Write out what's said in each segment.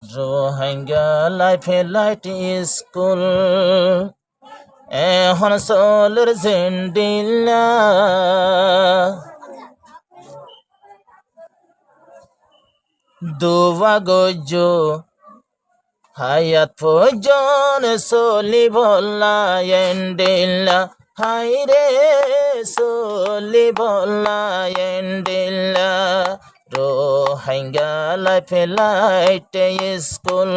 রোহিঙ্গা লাইফে light school এখন চলের জেন্ডিলা দুবা গজ হায়াত ফজন চলি বলা এন্ডিলা হাইরে চলি বলা এন্ডিলা রোহিঙ্গা লাইফে লাইট স্কুল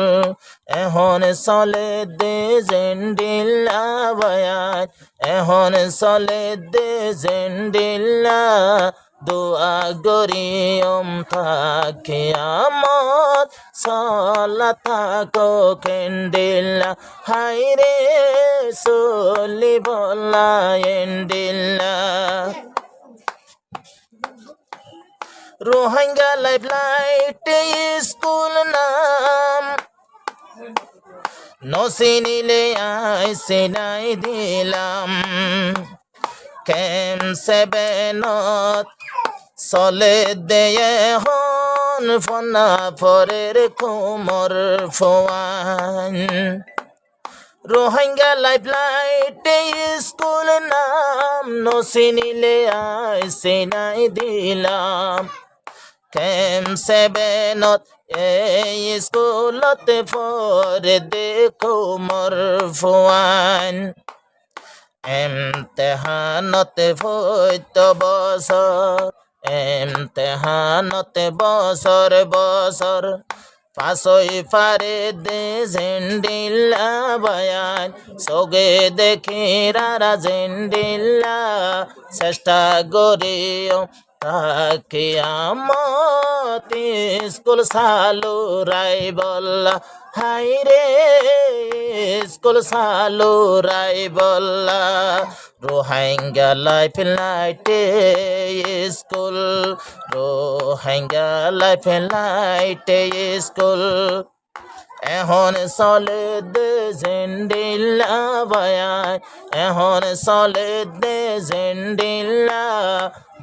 এখন চলে দে জেন্ডিলা বায়াত এখন চলে দে জেন্ডিলা দোয়া গরিয়ম থাকে আমত চলা থাকো কেন্ডিলা হাইরে চলি বলা এন্ডিলা রোহিঙ্গা লাইফ লাইট স্কুল নাম নসিনিলে আইসিনাই দিলাম কেম সেবেনত চলে দেয়ে হন ফনা ফরের কোমর ফোয়ান রোহিঙ্গা লাইফ লাইট স্কুল নাম নসিনিলে আইসিনাই দিলাম কেম সেবেনত এই স্কুলতে ফরে দেখো মোর ফুয়ান এমতেহানতে ফৈত বছর এমতেহানতে বছর বছর পাশই পারে দে জেন্ডিল্লা বায়ান সগে দেখি রারা জেন্ডিল্লা চেষ্টা করিও তাকে আমতি স্কুল সালু রাই বল্লা হাই রে স্কুল সালু রাই বল্লা Rohingya life light school Rohingya life light school এখন চলে দে জেন্ডিল্লা বায়ান এখন চলে দে জেন্ডিল্লা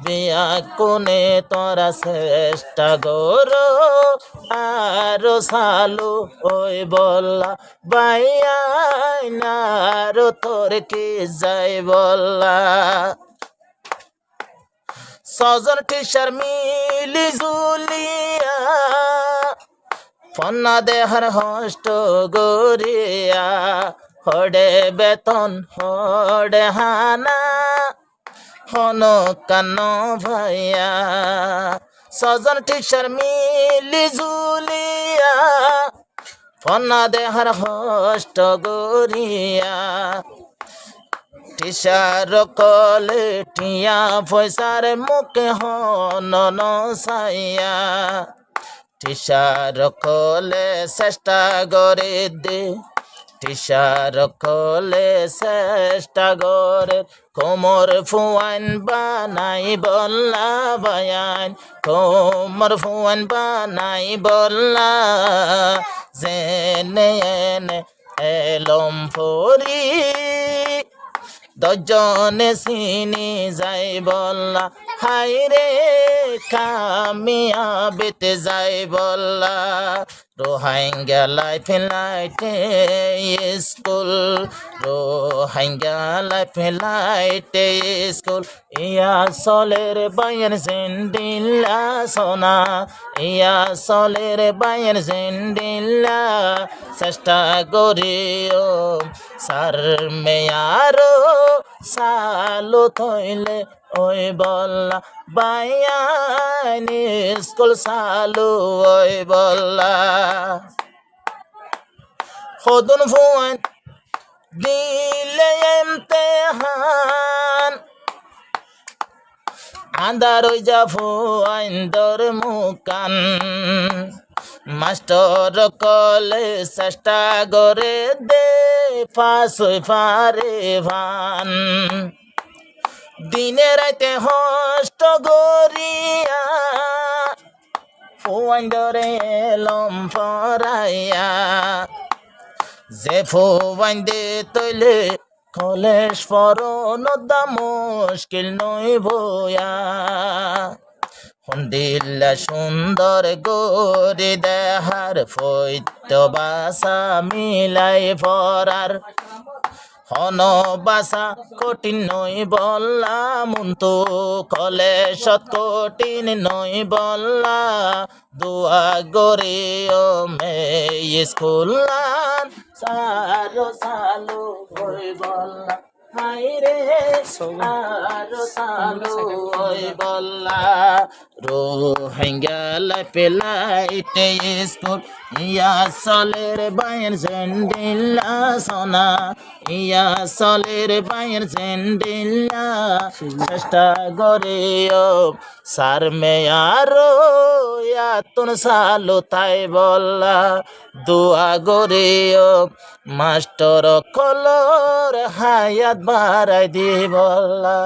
বিয়া কোনে তোরা চেষ্টা করো আরো সালু ওই বললা বাইয়াই না আরো তোর কি যাই বললা সজন টিচার মিলি জুলিয়া ফন্না দেহার হষ্ট গরিয়া হডে বেতন হডে হানা হন কান ভাইয়া সজন টিচার মিলি জুলিয়া ফন্না দেহার হষ্ট গরিয়া টিচার কলে টিয়া পয়সার মুখে হন সাইয়া টিচার কলে চেষ্টা করে দে টিচার কলে চেষ্টা করে কোমর ফুয়ান বানাই বল্লা বায়ান কোমর ফুয়ান বানাই বল্লা জেনে এনে এলম ফরি দজনে সিনি যাই বল্লা হাই রে কামিয়া বেতে যাই বল্লা Rohingya life light school Rohingya life light school ইয়া সলের বায়ন জেন্ডিল্লা সোনা ইয়া সলের বায়ন জেন্ডিল্লা চেষ্টা করিও সার মেয়ারো সালো থইলে ওই বল্লা বাইয়ানি স্কুল সালু ওই বল্লা খদুন ফুয়ান দিলে ইমতেহান আন্দার ওই যা ফুয়ান দর মুকান মাস্টার কলে চেষ্টা করে দে পাস হই পারে ভান দিনে রাতে হষ্ট গরিয়া ফুয়ান ধরে এলম ফরাইয়া যে ফুয়ান দে তৈলে কলেজ পড়ো নদা মুশকিল নই বয়া দিল্লা সুন্দর গরি দেহার ফৈত্য বাসা মিলাই ভরার হন বাসা কঠিন নই বললা মুন্তু কলে সৎ কঠিন নই বললা দুয়া গরিও মে স্কুলান সারো সালো হই বললা হাই রে সারো সালো হই বললা রোহিঙ্গা লাইফে স্কুল ইয়া সলের বাইর জেন্ডিল্লা সোনা ইয়া সলের বাইর জেন্ডিল্লা চেষ্টা গরিও সার মেয়ারো ইয়াতুন সালো তাই বললা দুয়া গরিও মাস্টার কলর হায়াত বাড়াই দি বললা।